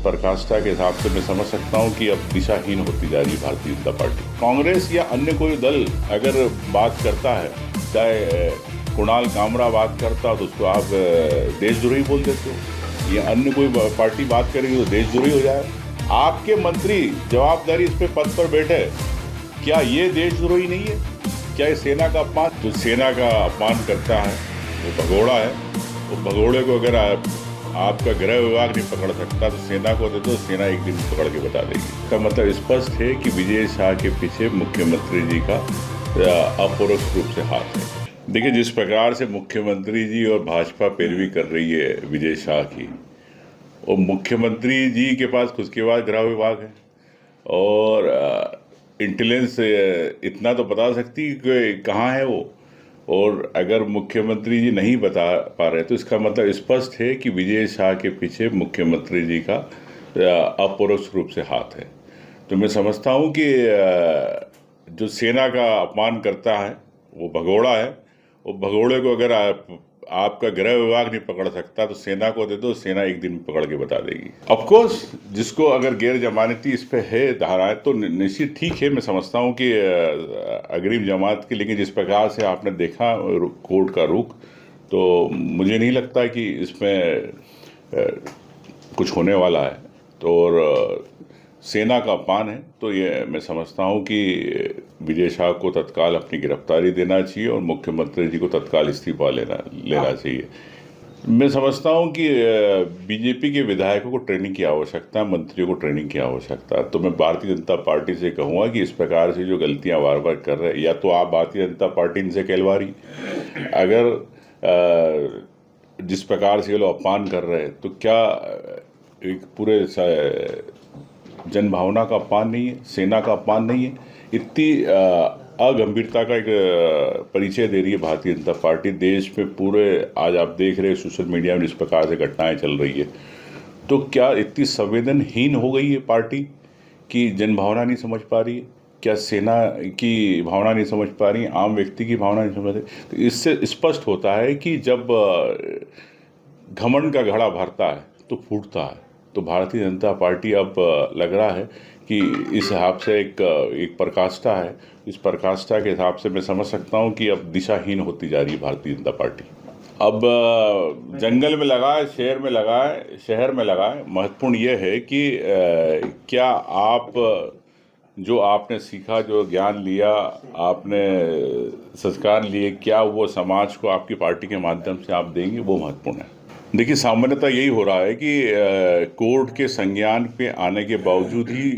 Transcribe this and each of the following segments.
पराकाष्ठा के हिसाब से मैं समझ सकता हूं कि अब दिशाहीन होती जा रही है भारतीय जनता पार्टी। कांग्रेस या अन्य कोई दल अगर बात करता है, चाहे कुणाल कामरा बात करता तो उसको आप देशद्रोही बोल देते हो, या अन्य कोई पार्टी बात करेगी तो देशद्रोही हो जाए। आपके मंत्री जवाबदारी इस पे पद पर बैठे, क्या ये देशद्रोही नहीं है? क्या ये सेना का अपमान? जो सेना का अपमान करता है वो भगोड़ा है। वो भगोड़े को अगर आपका गृह विभाग नहीं पकड़ सकता तो सेना को दे दो, सेना एक दिन पकड़ के बता देगी। इसका मतलब स्पष्ट है कि विजय शाह के पीछे मुख्यमंत्री जी का अपरोक्ष रूप से हाथ है। देखिए, जिस प्रकार से मुख्यमंत्री जी और भाजपा पैरवी कर रही है विजय शाह की, और मुख्यमंत्री जी के पास खुद के पास गृह विभाग है और इंटेलिजेंस इतना तो बता सकती कि कहाँ है वो, और अगर मुख्यमंत्री जी नहीं बता पा रहे तो इसका मतलब स्पष्ट है कि विजय शाह के पीछे मुख्यमंत्री जी का अपरोक्ष रूप से हाथ है। तो मैं समझता हूँ कि जो सेना का अपमान करता है वो भगोड़ा है। वो भगोड़े को अगर आपका गृह विभाग नहीं पकड़ सकता तो सेना को दे दो, सेना एक दिन पकड़ के बता देगी। ऑफ कोर्स जिसको अगर गैर जमानती इस पे है धाराएं तो निश्चित ठीक है, मैं समझता हूँ कि अग्रिम जमात की, लेकिन जिस प्रकार से आपने देखा कोर्ट का रुख, तो मुझे नहीं लगता कि इसमें कुछ होने वाला है। तो और सेना का अपमान है, तो ये मैं समझता हूँ कि विजय शाह को तत्काल अपनी गिरफ्तारी देना चाहिए और मुख्यमंत्री जी को तत्काल इस्तीफा लेना चाहिए। मैं समझता हूँ कि बीजेपी के विधायकों को ट्रेनिंग की आवश्यकता है, मंत्रियों को ट्रेनिंग की आवश्यकता है। तो मैं भारतीय जनता पार्टी से कहूँगा कि इस प्रकार से जो गलतियाँ बार बार कर रहे हैं, या तो आप भारतीय जनता पार्टी इनसे कहलवारी, अगर जिस प्रकार से ये लोग अपमान कर रहे हैं तो क्या एक पूरे जन भावना का अपमान नहीं है, सेना का अपमान नहीं है? इतनी अगंभीरता का एक परिचय दे रही है भारतीय जनता पार्टी देश में पूरे। आज आप देख रहे हैं सोशल मीडिया में जिस प्रकार से घटनाएं चल रही है, तो क्या इतनी संवेदनहीन हो गई है पार्टी कि जन भावना नहीं समझ पा रही है? क्या सेना की भावना नहीं समझ पा रही है? आम व्यक्ति की भावना नहीं समझ रही? तो इससे स्पष्ट होता है कि जब घमंड का घड़ा भरता है तो फूटता है। तो भारतीय जनता पार्टी अब लग रहा है कि इस हिसाब से एक पराकाष्ठा है। इस पराकाष्ठा के हिसाब से मैं समझ सकता हूँ कि अब दिशाहीन होती जा रही है भारतीय जनता पार्टी। अब जंगल में लगाए, शहर में लगाए, शहर में लगाए, महत्वपूर्ण ये है कि क्या आप जो आपने सीखा, जो ज्ञान लिया, आपने संस्कार लिए, क्या वो समाज को आपकी पार्टी के माध्यम से आप देंगे, वो महत्वपूर्ण है। देखिए, सामान्यतः यही हो रहा है कि कोर्ट के संज्ञान पे आने के बावजूद ही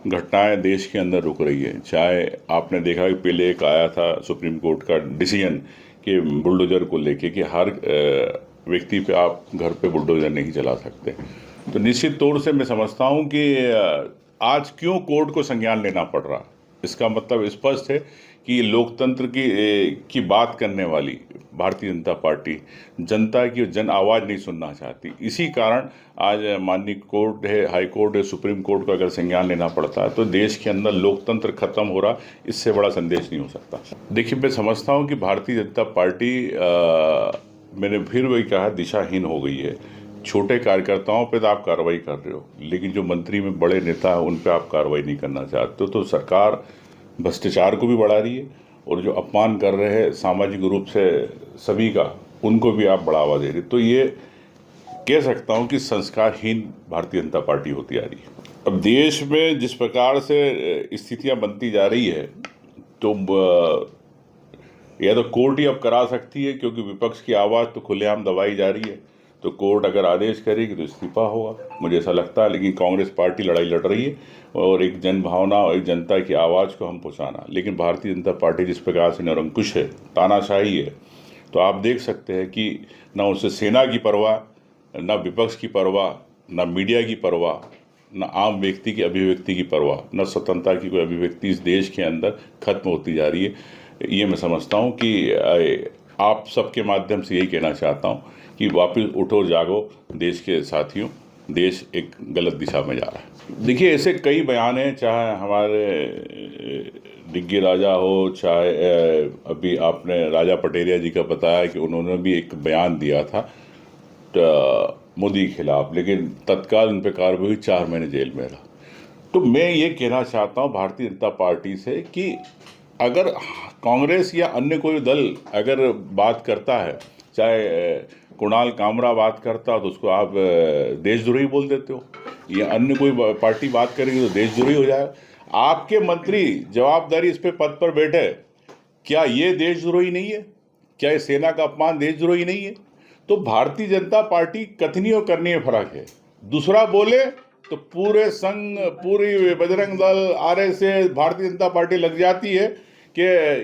घटनाएं देश के अंदर रुक रही है। चाहे आपने देखा कि पहले एक आया था सुप्रीम कोर्ट का डिसीजन कि बुलडोजर को लेके कि हर व्यक्ति पे आप घर पे बुलडोजर नहीं चला सकते। तो निश्चित तौर से मैं समझता हूँ कि आज क्यों कोर्ट को संज्ञान लेना पड़ रहा, इसका मतलब स्पष्ट है कि लोकतंत्र की बात करने वाली भारतीय जनता पार्टी जनता की जन आवाज़ नहीं सुनना चाहती। इसी कारण आज माननीय कोर्ट है, हाई कोर्ट है, सुप्रीम कोर्ट को अगर संज्ञान लेना पड़ता है तो देश के अंदर लोकतंत्र खत्म हो रहा, इससे बड़ा संदेश नहीं हो सकता। देखिए, मैं समझता हूँ कि भारतीय जनता पार्टी मैंने फिर वही कहा, दिशाहीन हो गई है। छोटे कार्यकर्ताओं पे तो आप कार्रवाई कर रहे हो, लेकिन जो मंत्री में बड़े नेता हैं उन पे आप कार्रवाई नहीं करना चाहते। तो सरकार भ्रष्टाचार को भी बढ़ा रही है और जो अपमान कर रहे हैं सामाजिक रूप से सभी का, उनको भी आप बढ़ावा दे रहे। तो ये कह सकता हूँ कि संस्कारहीन भारतीय जनता पार्टी होती आ रही है। अब देश में जिस प्रकार से स्थितियाँ बनती जा रही है, तो या तो कोर्ट ही अब करा सकती है, क्योंकि विपक्ष की आवाज़ तो खुलेआम दबाई जा रही है। तो कोर्ट अगर आदेश करेगी तो इस्तीफा होगा, मुझे ऐसा लगता है। लेकिन कांग्रेस पार्टी लड़ाई लड़ रही है और एक जन भावना और एक जनता की आवाज़ को हम पहुँचाना। लेकिन भारतीय जनता पार्टी जिस प्रकार से निरंकुश है, तानाशाही है, तो आप देख सकते हैं कि ना उसे सेना की परवाह, ना विपक्ष की परवाह, ना मीडिया की परवाह, न आम व्यक्ति की अभिव्यक्ति की परवाह, न स्वतंत्रता की कोई अभिव्यक्ति इस देश के अंदर खत्म होती जा रही है। ये मैं समझता हूँ कि आप सबके माध्यम से यही कहना चाहता हूँ कि वापस उठो, जागो देश के साथियों, देश एक गलत दिशा में जा रहा है। देखिए, ऐसे कई बयान हैं, चाहे हमारे डिग्गी राजा हो, चाहे अभी आपने राजा पटेरिया जी का बताया कि उन्होंने भी एक बयान दिया था। तो मोदी के खिलाफ, लेकिन तत्काल उन पर कार्रवाई हुई, 4 महीने जेल में रहा। तो मैं ये कहना चाहता हूँ भारतीय जनता पार्टी से कि अगर कांग्रेस या अन्य कोई दल अगर बात करता है, चाहे कुणाल कामरा बात करता हो तो उसको आप देशद्रोही बोल देते हो, या अन्य कोई पार्टी बात करेगी तो देशद्रोही हो जाएगा। आपके मंत्री जवाबदारी इस पे पद पर बैठे, क्या ये देशद्रोही नहीं है? क्या ये सेना का अपमान देशद्रोही नहीं है? तो भारतीय जनता पार्टी कथनी और करनी में फर्क है। दूसरा बोले तो पूरे संघ, पूरी बजरंग दल, आरएसएस, भारतीय जनता पार्टी लग जाती है कि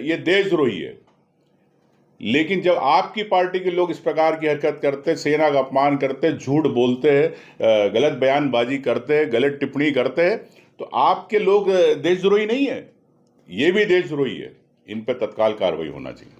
ये देशद्रोही है। लेकिन जब आपकी पार्टी के लोग इस प्रकार की हरकत करते, सेना का अपमान करते, झूठ बोलते हैं, गलत बयानबाजी करते हैं, गलत टिप्पणी करते हैं, तो आपके लोग देशद्रोही नहीं है, ये भी देशद्रोही है। इन पर तत्काल कार्रवाई होना चाहिए।